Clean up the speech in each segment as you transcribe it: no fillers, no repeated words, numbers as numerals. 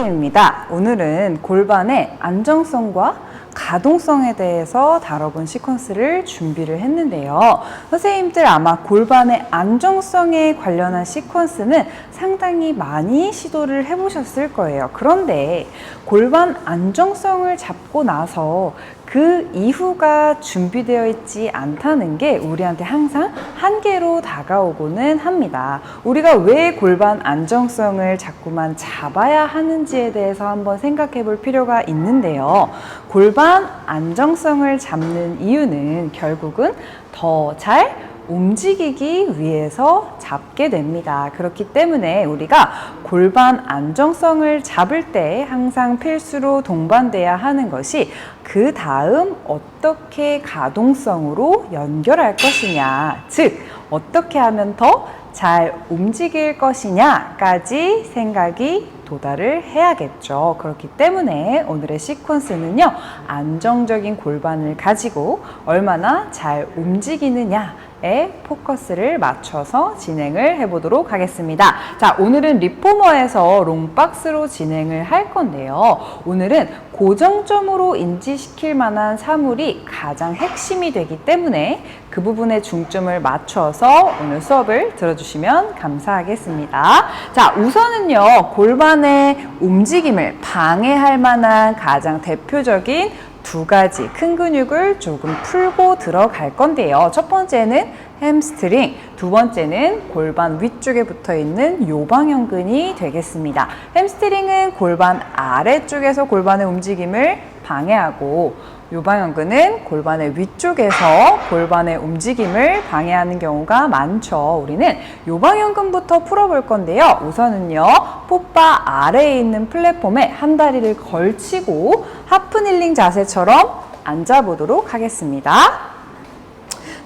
입니다. 오늘은 골반의 안정성과 가동성에 대해서 다뤄본 시퀀스를 준비를 했는데요. 선생님들 아마 골반의 안정성에 관련한 시퀀스는 상당히 많이 시도를 해보셨을 거예요. 그런데 골반 안정성을 잡고 나서 그 이후가 준비되어 있지 않다는 게 우리한테 항상 한계로 다가오고는 합니다. 우리가 왜 골반 안정성을 자꾸만 잡아야 하는지에 대해서 한번 생각해 볼 필요가 있는데요. 골반 안정성을 잡는 이유는 결국은 더 잘 움직이기 위해서 잡게 됩니다. 그렇기 때문에 우리가 골반 안정성을 잡을 때 항상 필수로 동반돼야 하는 것이 그 다음 어떻게 가동성으로 연결할 것이냐, 즉 어떻게 하면 더 잘 움직일 것이냐까지 생각이 도달을 해야겠죠. 그렇기 때문에 오늘의 시퀀스는요, 안정적인 골반을 가지고 얼마나 잘 움직이느냐에 포커스를 맞춰서 진행을 해보도록 하겠습니다. 자, 오늘은 리포머에서 롱박스로 진행을 할 건데요. 오늘은 고정점으로 인지시킬 만한 사물이 가장 핵심이 되기 때문에 그 부분에 중점을 맞춰서 오늘 수업을 들어주시면 감사하겠습니다. 자, 우선은요, 골반의 움직임을 방해할 만한 가장 대표적인 두 가지 큰 근육을 조금 풀고 들어갈 건데요. 첫 번째는 햄스트링, 두 번째는 골반 위쪽에 붙어 있는 요방형근이 되겠습니다. 햄스트링은 골반 아래쪽에서 골반의 움직임을 방해하고 요방형근은 골반의 위쪽에서 골반의 움직임을 방해하는 경우가 많죠. 우리는 요방형근부터 풀어볼 건데요. 우선은요, 풋바 아래에 있는 플랫폼에 한 다리를 걸치고 하프닐링 자세처럼 앉아보도록 하겠습니다.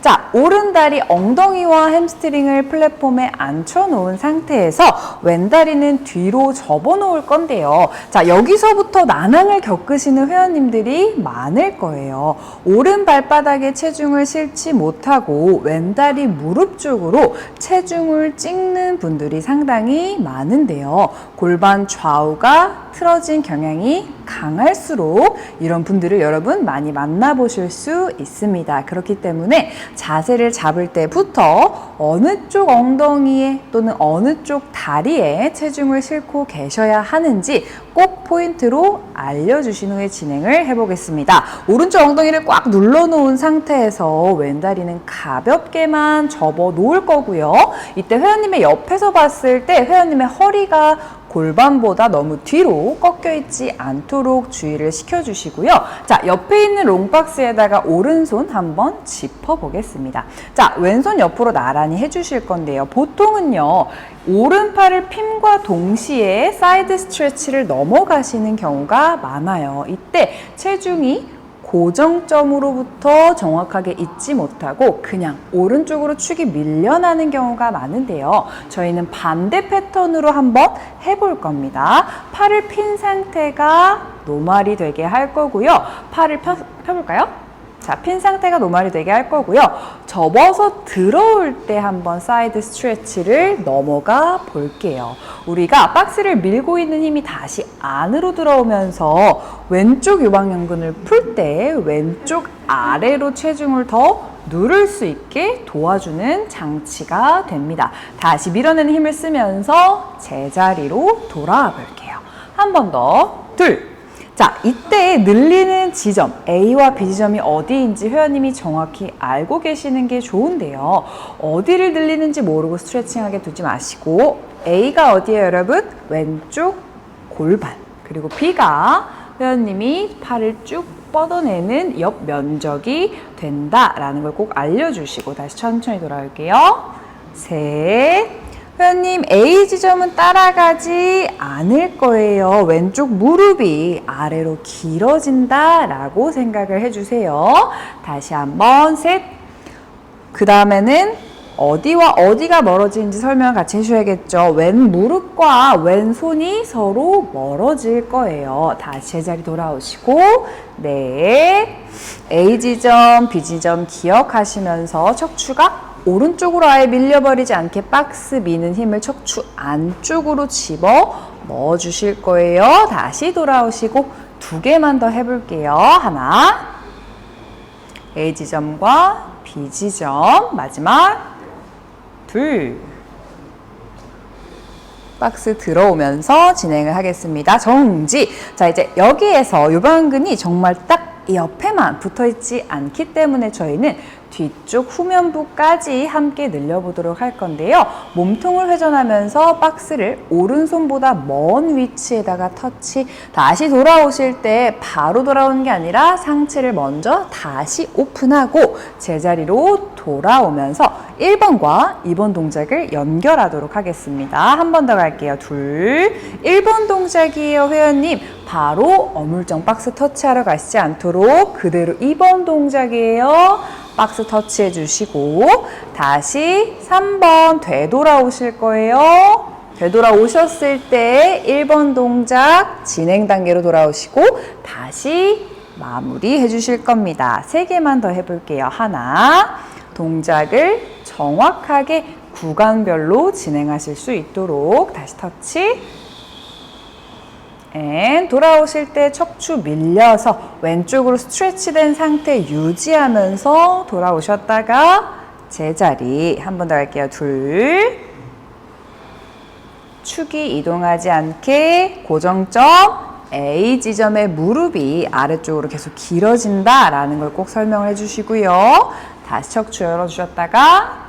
자, 오른다리 엉덩이와 햄스트링을 플랫폼에 앉혀놓은 상태에서 왼다리는 뒤로 접어놓을 건데요. 자, 여기서부터 난항을 겪으시는 회원님들이 많을 거예요. 오른 발바닥에 체중을 실지 못하고 왼다리 무릎 쪽으로 체중을 찍는 분들이 상당히 많은데요. 골반 좌우가 틀어진 경향이 강할수록 이런 분들을 여러분 많이 만나보실 수 있습니다. 그렇기 때문에 자세를 잡을 때부터 어느 쪽 엉덩이에 또는 어느 쪽 다리에 체중을 싣고 계셔야 하는지 꼭 포인트로 알려주신 후에 진행을 해보겠습니다. 오른쪽 엉덩이를 꽉 눌러놓은 상태에서 왼다리는 가볍게만 접어 놓을 거고요. 이때 회원님의 옆에서 봤을 때 회원님의 허리가 골반보다 너무 뒤로 꺾여 있지 않도록 주의를 시켜주시고요. 자, 옆에 있는 롱박스에다가 오른손 한번 짚어보겠습니다. 자, 왼손 옆으로 나란히 해주실 건데요. 보통은요, 오른팔을 핌과 동시에 사이드 스트레치를 넘어가시는 경우가 많아요. 이때 체중이 고정점으로부터 정확하게 잊지 못하고 그냥 오른쪽으로 축이 밀려나는 경우가 많은데요. 저희는 반대 패턴으로 한번 해볼 겁니다. 팔을 핀 상태가 노말이 되게 할 거고요. 팔을 펴볼까요? 자, 핀 상태가 노말이 되게 할 거고요. 접어서 들어올 때 한번 사이드 스트레치를 넘어가 볼게요. 우리가 박스를 밀고 있는 힘이 다시 안으로 들어오면서 왼쪽 요방형근을 풀 때 왼쪽 아래로 체중을 더 누를 수 있게 도와주는 장치가 됩니다. 다시 밀어내는 힘을 쓰면서 제자리로 돌아와 볼게요. 한 번 더, 둘. 자, 이때 늘리는 지점, A와 B 지점이 어디인지 회원님이 정확히 알고 계시는 게 좋은데요. 어디를 늘리는지 모르고 스트레칭하게 두지 마시고 A가 어디예요, 여러분? 왼쪽 골반. 그리고 B가 회원님이 팔을 쭉 뻗어내는 옆 면적이 된다라는 걸 꼭 알려주시고 다시 천천히 돌아올게요. 셋. 회원님, A 지점은 따라가지 않을 거예요. 왼쪽 무릎이 아래로 길어진다라고 생각을 해주세요. 다시 한번 셋. 그 다음에는 어디와 어디가 멀어지는지 설명을 같이 해주셔야겠죠. 왼 무릎과 왼 손이 서로 멀어질 거예요. 다시 제자리 돌아오시고, 네. A 지점, B 지점 기억하시면서 척추가 오른쪽으로 아예 밀려버리지 않게 박스 미는 힘을 척추 안쪽으로 집어 넣어주실 거예요. 다시 돌아오시고 2개만 더 해볼게요. 하나, A 지점과 B 지점, 마지막 2. 박스 들어오면서 진행을 하겠습니다. 정지. 자, 이제 여기에서 요방근이 정말 딱 옆에만 붙어있지 않기 때문에 저희는 뒤쪽 후면부까지 함께 늘려보도록 할 건데요. 몸통을 회전하면서 박스를 오른손보다 먼 위치에다가 터치. 다시 돌아오실 때 바로 돌아오는 게 아니라 상체를 먼저 다시 오픈하고 제자리로 돌아오면서 1번과 2번 동작을 연결하도록 하겠습니다. 한 번 더 갈게요. 2. 1번 동작이에요, 회원님. 바로 어물정 박스 터치하러 가시지 않도록 그대로 2번 동작이에요. 박스 터치해 주시고 다시 3번 되돌아오실 거예요. 되돌아오셨을 때 1번 동작 진행 단계로 돌아오시고 다시 마무리해 주실 겁니다. 3개만 더 해볼게요. 하나, 동작을 정확하게 구간별로 진행하실 수 있도록 다시 터치. 돌아오실 때 척추 밀려서 왼쪽으로 스트레치된 상태 유지하면서 돌아오셨다가 제자리. 한 번 더 할게요. 2. 축이 이동하지 않게 고정점 A 지점의 무릎이 아래쪽으로 계속 길어진다라는 걸 꼭 설명을 해주시고요. 다시 척추 열어주셨다가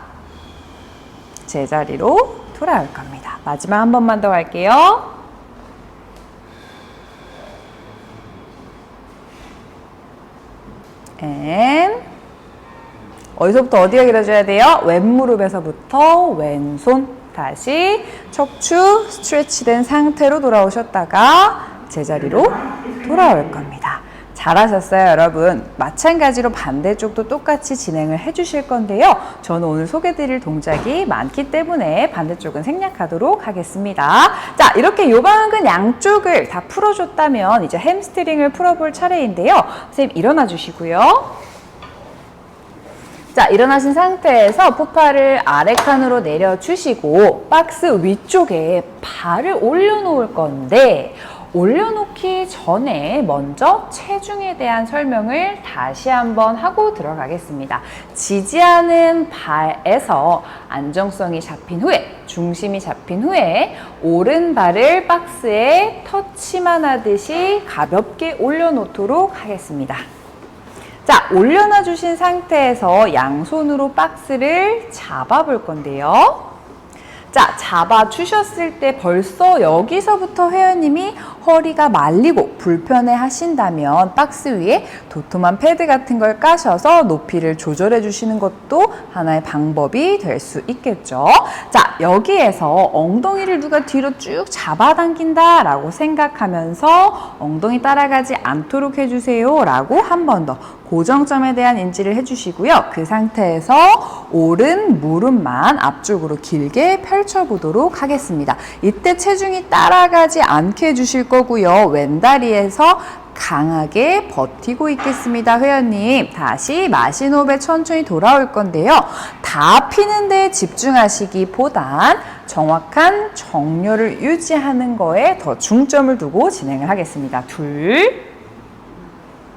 제자리로 돌아올 겁니다. 마지막 한 번만 더 갈게요. 어디서부터 어디가 길어져야 돼요? 왼무릎에서부터 왼손. 다시 척추 스트레치된 상태로 돌아오셨다가 제자리로 돌아올 겁니다. 잘하셨어요, 여러분. 마찬가지로 반대쪽도 똑같이 진행을 해주실 건데요. 저는 오늘 소개드릴 동작이 많기 때문에 반대쪽은 생략하도록 하겠습니다. 자, 이렇게 요방근 양쪽을 다 풀어줬다면 이제 햄스트링을 풀어볼 차례인데요. 선생님 일어나 주시고요. 자, 일어나신 상태에서 푸파를 아래 칸으로 내려주시고 박스 위쪽에 발을 올려놓을 건데 올려놓기 전에 먼저 체중에 대한 설명을 다시 한번 하고 들어가겠습니다. 지지하는 발에서 안정성이 잡힌 후에, 중심이 잡힌 후에 오른발을 박스에 터치만 하듯이 가볍게 올려놓도록 하겠습니다. 자, 올려놔 주신 상태에서 양손으로 박스를 잡아 볼 건데요. 자, 잡아 주셨을 때 벌써 여기서부터 회원님이 허리가 말리고 불편해 하신다면 박스 위에 도톰한 패드 같은 걸 까셔서 높이를 조절해 주시는 것도 하나의 방법이 될 수 있겠죠. 자, 여기에서 엉덩이를 누가 뒤로 쭉 잡아당긴다 라고 생각하면서 엉덩이 따라가지 않도록 해주세요 라고 한 번 더 고정점에 대한 인지를 해주시고요. 그 상태에서 오른 무릎만 앞쪽으로 길게 펼쳐보도록 하겠습니다. 이때 체중이 따라가지 않게 해주실 거고요. 왼다리에서 강하게 버티고 있겠습니다. 회원님, 다시 마신 호흡에 천천히 돌아올 건데요. 다 피는 데 집중하시기보단 정확한 정렬을 유지하는 거에 더 중점을 두고 진행을 하겠습니다. 2.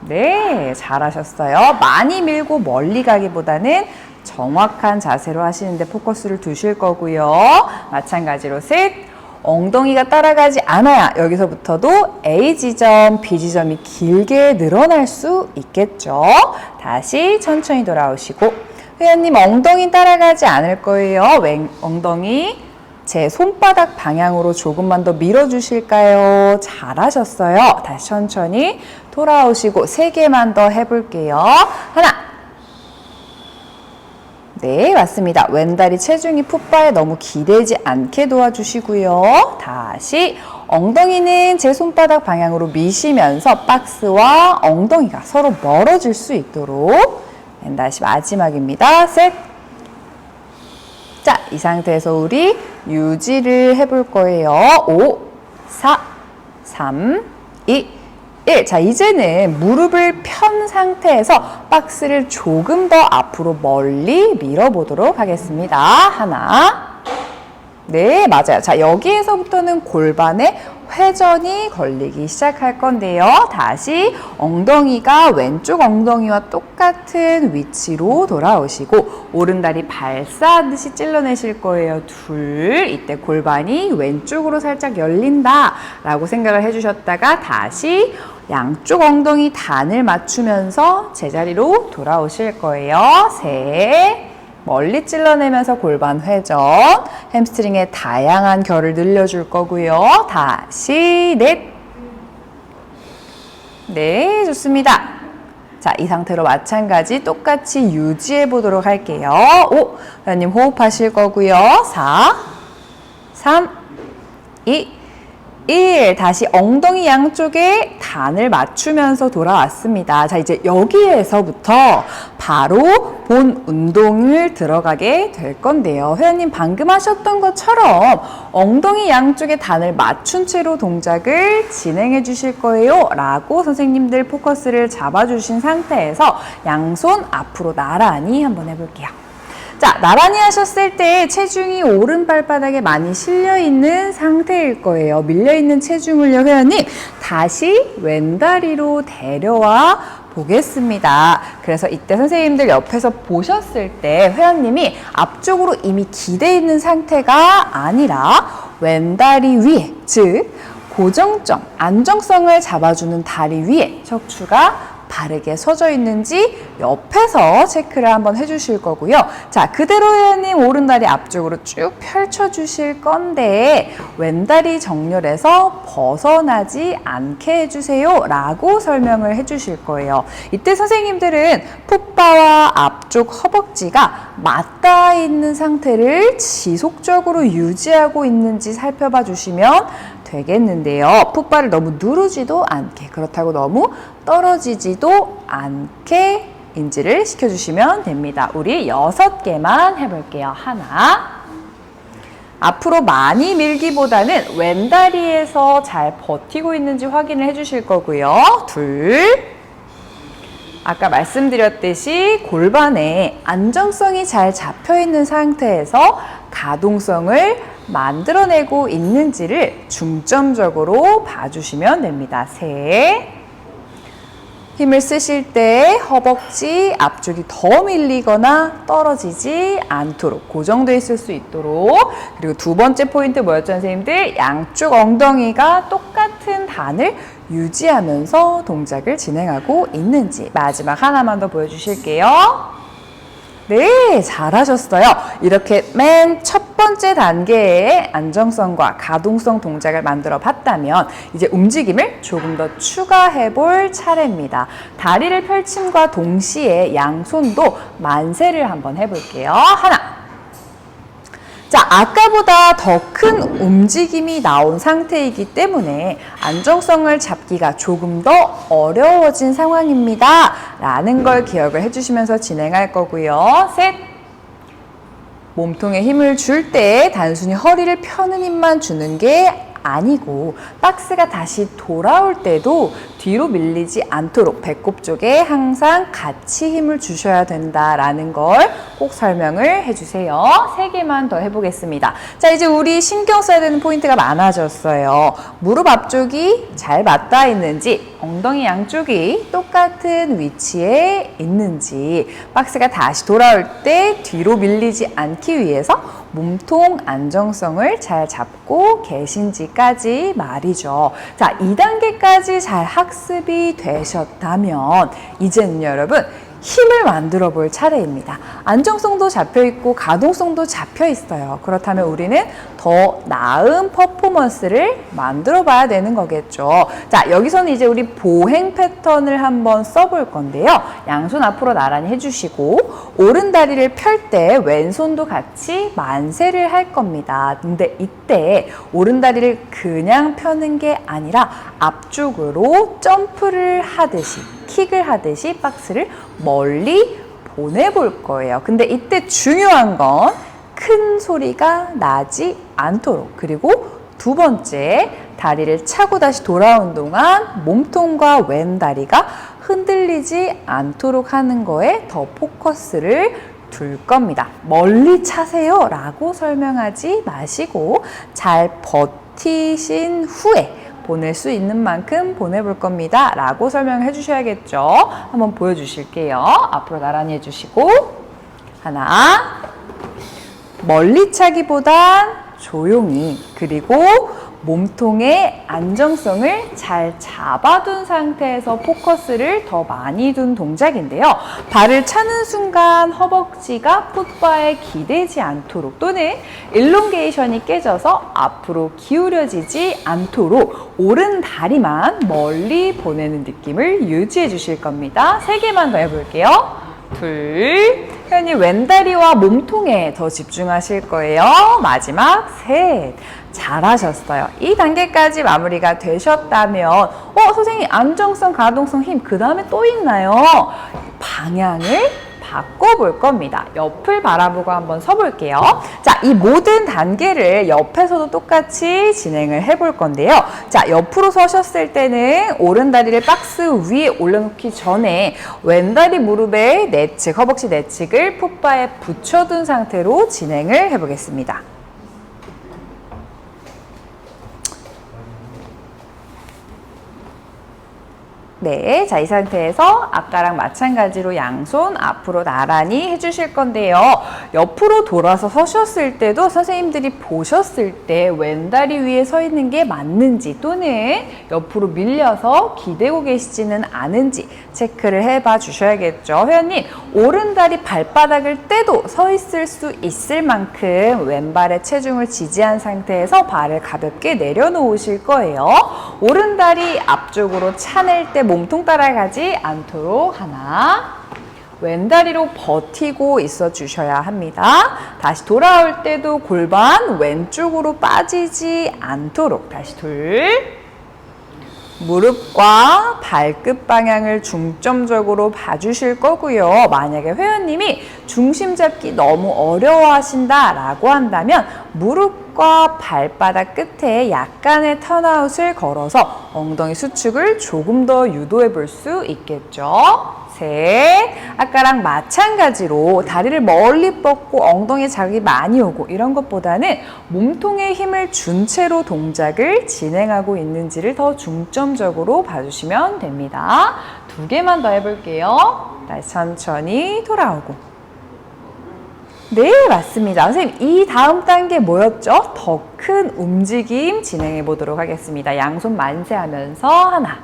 네, 잘하셨어요. 많이 밀고 멀리 가기보다는 정확한 자세로 하시는데 포커스를 두실 거고요. 마찬가지로 3. 엉덩이가 따라가지 않아야 여기서부터도 A 지점, B 지점이 길게 늘어날 수 있겠죠. 다시 천천히 돌아오시고 회원님 엉덩이 따라가지 않을 거예요. 엉덩이 제 손바닥 방향으로 조금만 더 밀어주실까요? 잘하셨어요. 다시 천천히 돌아오시고 3개만 더 해볼게요. 하나. 네, 맞습니다. 왼다리 체중이 풋바에 너무 기대지 않게 도와주시고요. 다시 엉덩이는 제 손바닥 방향으로 미시면서 박스와 엉덩이가 서로 멀어질 수 있도록. 다시 마지막입니다. 셋. 자, 이 상태에서 우리 유지를 해볼 거예요. 5, 4, 3, 2, 1. 자, 이제는 무릎을 편 상태에서 박스를 조금 더 앞으로 멀리 밀어보도록 하겠습니다. 하나. 네, 맞아요. 자, 여기에서부터는 골반에 회전이 걸리기 시작할 건데요. 다시 엉덩이가 왼쪽 엉덩이와 똑같은 위치로 돌아오시고 오른다리 발사하듯이 찔러내실 거예요. 둘. 이때 골반이 왼쪽으로 살짝 열린다 라고 생각을 해주셨다가 다시 양쪽 엉덩이 단을 맞추면서 제자리로 돌아오실 거예요. 셋. 멀리 찔러내면서 골반 회전, 햄스트링의 다양한 결을 늘려줄 거고요. 다시 넷. 네, 좋습니다. 자, 이 상태로 마찬가지 똑같이 유지해 보도록 할게요. 5, 회원님 호흡하실 거고요. 4, 3, 2, 1. 다시 엉덩이 양쪽에 단을 맞추면서 돌아왔습니다. 자, 이제 여기에서부터 바로 본 운동을 들어가게 될 건데요. 회원님 방금 하셨던 것처럼 엉덩이 양쪽에 단을 맞춘 채로 동작을 진행해 주실 거예요. 라고 선생님들 포커스를 잡아주신 상태에서 양손 앞으로 나란히 한번 해볼게요. 자, 나란히 하셨을 때 체중이 오른 발바닥에 많이 실려있는 상태일 거예요. 밀려있는 체중을요, 회원님, 다시 왼다리로 데려와 보겠습니다. 그래서 이때 선생님들 옆에서 보셨을 때 회원님이 앞쪽으로 이미 기대 있는 상태가 아니라 왼다리 위에, 즉 고정점, 안정성을 잡아주는 다리 위에 척추가 바르게 서져 있는지 옆에서 체크를 한번 해주실 거고요. 자, 그대로 회원님 오른다리 앞쪽으로 쭉 펼쳐주실 건데 왼다리 정렬에서 벗어나지 않게 해주세요 라고 설명을 해주실 거예요. 이때 선생님들은 풋바와 앞쪽 허벅지가 맞닿아 있는 상태를 지속적으로 유지하고 있는지 살펴봐 주시면 되겠는데요. 풋바를 너무 누르지도 않게, 그렇다고 너무 떨어지지도 않게 인지를 시켜주시면 됩니다. 우리 6개만 해볼게요. 하나. 앞으로 많이 밀기보다는 왼다리에서 잘 버티고 있는지 확인을 해주실 거고요. 둘. 아까 말씀드렸듯이 골반에 안정성이 잘 잡혀있는 상태에서 가동성을 만들어내고 있는지를 중점적으로 봐주시면 됩니다. 셋. 힘을 쓰실 때 허벅지 앞쪽이 더 밀리거나 떨어지지 않도록 고정되어 있을 수 있도록. 그리고 두 번째 포인트 뭐였죠, 선생님들? 양쪽 엉덩이가 똑같은 단을 유지하면서 동작을 진행하고 있는지. 마지막 하나만 더 보여주실게요. 네, 잘하셨어요. 이렇게 맨 첫 번째 단계의 안정성과 가동성 동작을 만들어 봤다면 이제 움직임을 조금 더 추가해 볼 차례입니다. 다리를 펼침과 동시에 양손도 만세를 한번 해볼게요. 하나. 자, 아까보다 더 큰 움직임이 나온 상태이기 때문에 안정성을 잡기가 조금 더 어려워진 상황입니다. 라는 걸 기억을 해주시면서 진행할 거고요. 셋. 몸통에 힘을 줄 때 단순히 허리를 펴는 힘만 주는 게 아니고 박스가 다시 돌아올 때도 뒤로 밀리지 않도록 배꼽 쪽에 항상 같이 힘을 주셔야 된다라는 걸 꼭 설명을 해주세요. 3개만 더 해보겠습니다. 자, 이제 우리 신경 써야 되는 포인트가 많아졌어요. 무릎 앞쪽이 잘 맞닿아 있는지, 엉덩이 양쪽이 똑같은 위치에 있는지, 박스가 다시 돌아올 때 뒤로 밀리지 않기 위해서 몸통 안정성을 잘 잡고 계신지까지 말이죠. 자, 2단계까지 잘 학습이 되셨다면 이제는 여러분 힘을 만들어 볼 차례입니다. 안정성도 잡혀 있고 가동성도 잡혀 있어요. 그렇다면 우리는 더 나은 퍼포먼스를 만들어 봐야 되는 거겠죠. 자, 여기서는 이제 우리 보행 패턴을 한번 써볼 건데요. 양손 앞으로 나란히 해주시고 오른 다리를 펼 때 왼손도 같이 만세를 할 겁니다. 근데 이때 오른 다리를 그냥 펴는 게 아니라 앞쪽으로 점프를 하듯이, 킥을 하듯이 박스를 멀리 보내볼 거예요. 근데 이때 중요한 건 큰 소리가 나지 않도록, 그리고 두 번째, 다리를 차고 다시 돌아온 동안 몸통과 왼 다리가 흔들리지 않도록 하는 거에 더 포커스를 둘 겁니다. 멀리 차세요 라고 설명하지 마시고 잘 버티신 후에 보낼 수 있는 만큼 보내볼 겁니다 라고 설명해 주셔야겠죠. 한번 보여주실게요. 앞으로 나란히 해주시고 하나, 멀리 차기보단 조용히, 그리고 몸통의 안정성을 잘 잡아둔 상태에서 포커스를 더 많이 둔 동작인데요. 발을 차는 순간 허벅지가 풋바에 기대지 않도록 또는 일롱게이션이 깨져서 앞으로 기울여지지 않도록 오른 다리만 멀리 보내는 느낌을 유지해 주실 겁니다. 3개만 더 해볼게요. 둘, 회원님 왼다리와 몸통에 더 집중하실 거예요. 마지막 셋. 잘하셨어요. 이 단계까지 마무리가 되셨다면 선생님 안정성, 가동성, 힘 그 다음에 또 있나요? 방향을 바꿔볼 겁니다. 옆을 바라보고 한번 서볼게요. 자, 이 모든 단계를 옆에서도 똑같이 진행을 해볼 건데요. 자, 옆으로 서셨을 때는 오른다리를 박스 위에 올려놓기 전에 왼다리 무릎의 내측, 허벅지 내측을 풋바에 붙여둔 상태로 진행을 해보겠습니다. 네, 자, 이 상태에서 아까랑 마찬가지로 양손 앞으로 나란히 해주실 건데요. 옆으로 돌아서 서셨을 때도 선생님들이 보셨을 때 왼다리 위에 서 있는 게 맞는지 또는 옆으로 밀려서 기대고 계시지는 않은지 체크를 해봐 주셔야겠죠. 회원님, 오른다리 발바닥을 떼도 서 있을 수 있을 만큼 왼발에 체중을 지지한 상태에서 발을 가볍게 내려놓으실 거예요. 오른다리 앞쪽으로 차낼 때 몸통 따라가지 않도록 하나, 왼다리로 버티고 있어 주셔야 합니다. 다시 돌아올 때도 골반 왼쪽으로 빠지지 않도록 다시 둘, 무릎과 발끝 방향을 중점적으로 봐주실 거고요. 만약에 회원님이 중심 잡기 너무 어려워하신다 라고 한다면 무릎과 발바닥 끝에 약간의 턴아웃을 걸어서 엉덩이 수축을 조금 더 유도해 볼 수 있겠죠. 셋, 아까랑 마찬가지로 다리를 멀리 뻗고 엉덩이에 자극이 많이 오고 이런 것보다는 몸통에 힘을 준 채로 동작을 진행하고 있는지를 더 중점적으로 봐주시면 됩니다. 2개만 더 해볼게요. 다시 천천히 돌아오고. 네, 맞습니다. 선생님, 이 다음 단계 뭐였죠? 더 큰 움직임 진행해 보도록 하겠습니다. 양손 만세하면서 하나.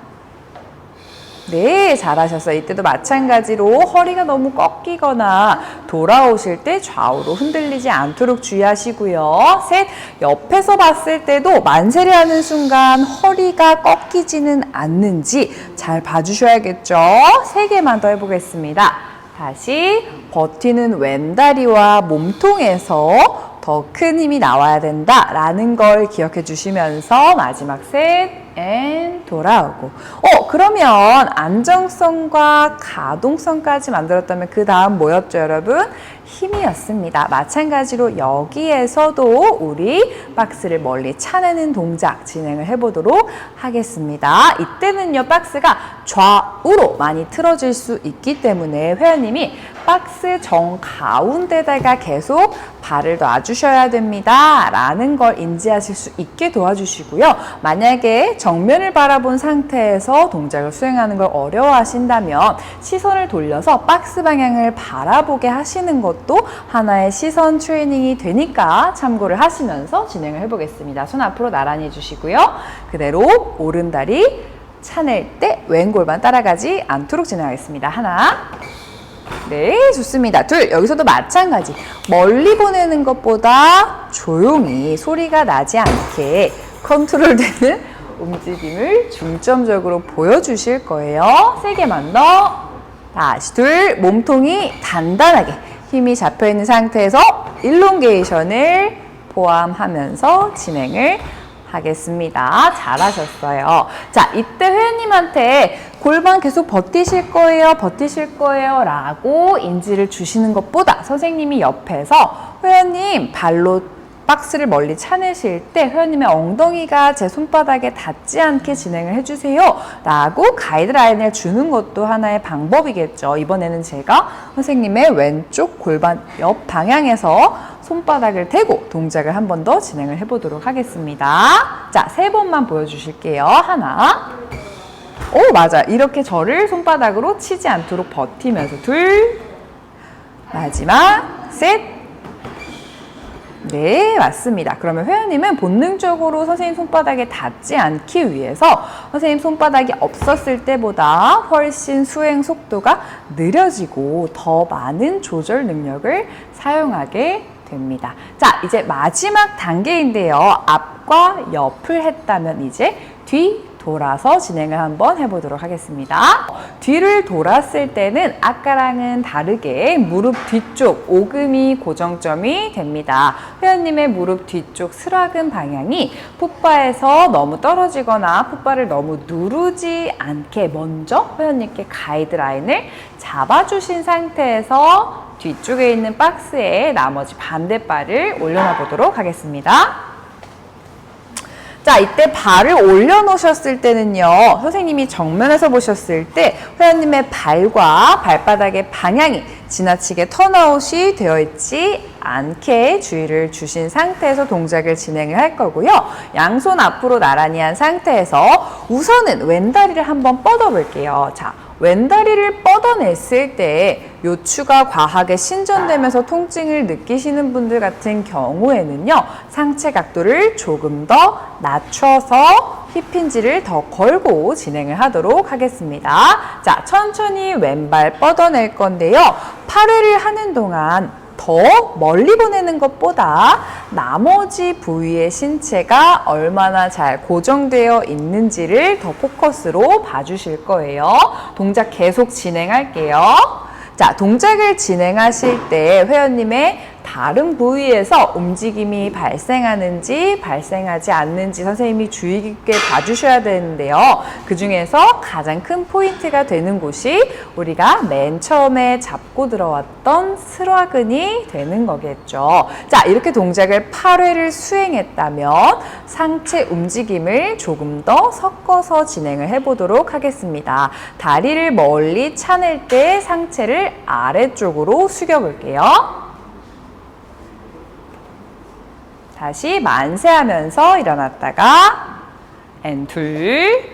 네, 잘하셨어요. 이때도 마찬가지로 허리가 너무 꺾이거나 돌아오실 때 좌우로 흔들리지 않도록 주의하시고요. 셋, 옆에서 봤을 때도 만세를 하는 순간 허리가 꺾이지는 않는지 잘 봐주셔야겠죠. 3개만 더 해보겠습니다. 다시 버티는 왼다리와 몸통에서 더 큰 힘이 나와야 된다라는 걸 기억해 주시면서 마지막 셋, 돌아오고. 그러면 안정성과 가동성까지 만들었다면 그 다음 뭐였죠, 여러분? 힘이었습니다. 마찬가지로 여기에서도 우리 박스를 멀리 차내는 동작 진행을 해보도록 하겠습니다. 이때는요, 박스가 좌우로 많이 틀어질 수 있기 때문에 회원님이 박스 정가운데다가 계속 발을 놔주셔야 됩니다 라는 걸 인지하실 수 있게 도와주시고요. 만약에 정면을 바라본 상태에서 동작을 수행하는 걸 어려워하신다면 시선을 돌려서 박스 방향을 바라보게 하시는 것도 하나의 시선 트레이닝이 되니까 참고를 하시면서 진행을 해보겠습니다. 손 앞으로 나란히 해주시고요. 그대로 오른다리 차낼 때 왼 골반 따라가지 않도록 진행하겠습니다. 하나, 네, 좋습니다. 둘, 여기서도 마찬가지. 멀리 보내는 것보다 조용히 소리가 나지 않게 컨트롤되는 움직임을 중점적으로 보여주실 거예요. 3개만 더. 다시 둘, 몸통이 단단하게 힘이 잡혀있는 상태에서 일롱게이션을 포함하면서 진행을 하겠습니다. 잘하셨어요. 자, 이때 회원님한테 골반 계속 버티실 거예요 라고 인지를 주시는 것보다 선생님이 옆에서 회원님 발로 박스를 멀리 차내실 때 회원님의 엉덩이가 제 손바닥에 닿지 않게 진행을 해주세요 라고 가이드라인을 주는 것도 하나의 방법이겠죠. 이번에는 제가 선생님의 왼쪽 골반 옆 방향에서 손바닥을 대고 동작을 한 번 더 진행을 해보도록 하겠습니다. 자, 3번만 보여주실게요. 하나, 오, 맞아. 이렇게 저를 손바닥으로 치지 않도록 버티면서 둘, 마지막 셋. 네, 맞습니다. 그러면 회원님은 본능적으로 선생님 손바닥에 닿지 않기 위해서 선생님 손바닥이 없었을 때보다 훨씬 수행 속도가 느려지고 더 많은 조절 능력을 사용하게 됩니다. 자, 이제 마지막 단계인데요. 앞과 옆을 했다면 이제 뒤, 돌아서 진행을 한번 해보도록 하겠습니다. 뒤를 돌았을 때는 아까랑은 다르게 무릎 뒤쪽 오금이 고정점이 됩니다. 회원님의 무릎 뒤쪽 슬화근 방향이 풋바에서 너무 떨어지거나 풋바를 너무 누르지 않게 먼저 회원님께 가이드라인을 잡아주신 상태에서 뒤쪽에 있는 박스에 나머지 반대발을 올려놔 보도록 하겠습니다. 자, 이때 발을 올려놓으셨을 때는요, 선생님이 정면에서 보셨을 때 회원님의 발과 발바닥의 방향이 지나치게 턴아웃이 되어 있지 않게 주의를 주신 상태에서 동작을 진행을 할 거고요. 양손 앞으로 나란히 한 상태에서 우선은 왼다리를 한번 뻗어 볼게요. 자, 왼다리를 뻗어냈을 때 요추가 과하게 신전되면서 통증을 느끼시는 분들 같은 경우에는요, 상체 각도를 조금 더 낮춰서 힙힌지를 더 걸고 진행을 하도록 하겠습니다. 자, 천천히 왼발 뻗어낼 건데요. 8회를 하는 동안 더 멀리 보내는 것보다 나머지 부위의 신체가 얼마나 잘 고정되어 있는지를 더 포커스로 봐주실 거예요. 동작 계속 진행할게요. 자, 동작을 진행하실 때 회원님의 다른 부위에서 움직임이 발생하는지 발생하지 않는지 선생님이 주의 깊게 봐주셔야 되는데요. 그 중에서 가장 큰 포인트가 되는 곳이 우리가 맨 처음에 잡고 들어왔던 슬화근이 되는 거겠죠. 자, 이렇게 동작을 8회를 수행했다면 상체 움직임을 조금 더 섞어서 진행을 해보도록 하겠습니다. 다리를 멀리 차낼 때 상체를 아래쪽으로 숙여볼게요. 다시 만세하면서 일어났다가 둘,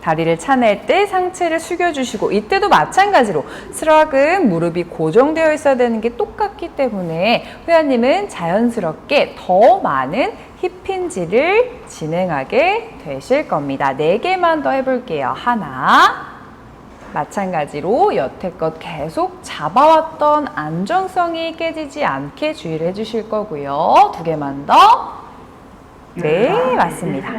다리를 차낼 때 상체를 숙여주시고 이때도 마찬가지로 슬화근 무릎이 고정되어 있어야 되는 게 똑같기 때문에 회원님은 자연스럽게 더 많은 힙힌지를 진행하게 되실 겁니다. 4개만 더 해볼게요. 하나, 마찬가지로 여태껏 계속 잡아왔던 안정성이 깨지지 않게 주의를 해주실 거고요. 2개만 더. 네, 맞습니다.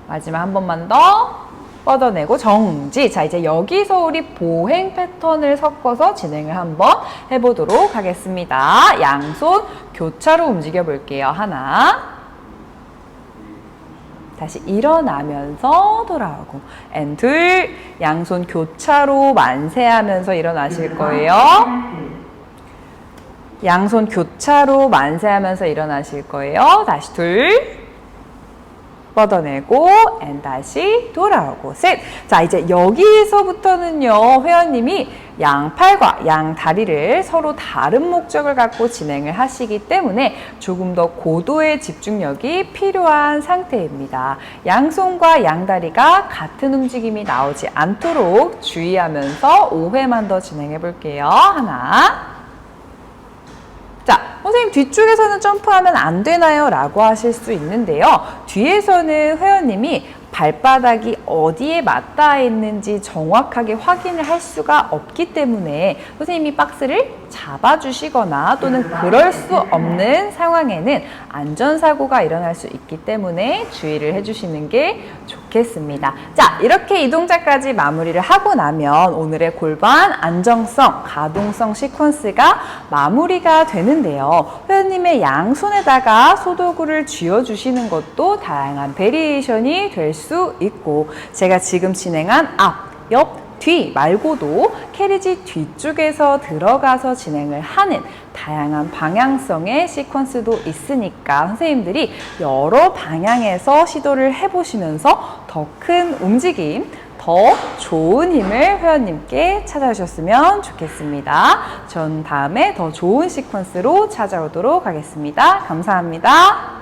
마지막 한 번만 더 뻗어내고 정지. 자, 이제 여기서 우리 보행 패턴을 섞어서 진행을 한번 해보도록 하겠습니다. 양손 교차로 움직여 볼게요. 하나, 다시 일어나면서 돌아오고 둘, 양손 교차로 만세하면서 일어나실 거예요. 양손 교차로 만세하면서 일어나실 거예요. 다시 둘, 뻗어내고 다시 돌아오고 셋. 자, 이제 여기서부터는요, 회원님이 양팔과 양다리를 서로 다른 목적을 갖고 진행을 하시기 때문에 조금 더 고도의 집중력이 필요한 상태입니다. 양손과 양다리가 같은 움직임이 나오지 않도록 주의하면서 5회만 더 진행해 볼게요. 하나. 자, 선생님 뒤쪽에서는 점프하면 안 되나요? 라고 하실 수 있는데요. 뒤에서는 회원님이 발바닥이 어디에 맞닿아 있는지 정확하게 확인을 할 수가 없기 때문에 선생님이 박스를 잡아주시거나 또는 그럴 수 없는 상황에는 안전사고가 일어날 수 있기 때문에 주의를 해주시는 게 좋겠습니다. 자, 이렇게 이 동작까지 마무리를 하고 나면 오늘의 골반 안정성, 가동성 시퀀스가 마무리가 되는데요. 회원님의 양손에다가 소도구를 쥐어주시는 것도 다양한 베리에이션이 될 수 있고, 제가 지금 진행한 앞, 옆, 뒤 말고도 캐리지 뒤쪽에서 들어가서 진행을 하는 다양한 방향성의 시퀀스도 있으니까 선생님들이 여러 방향에서 시도를 해보시면서 더 큰 움직임, 더 좋은 힘을 회원님께 찾아주셨으면 좋겠습니다. 전 다음에 더 좋은 시퀀스로 찾아오도록 하겠습니다. 감사합니다.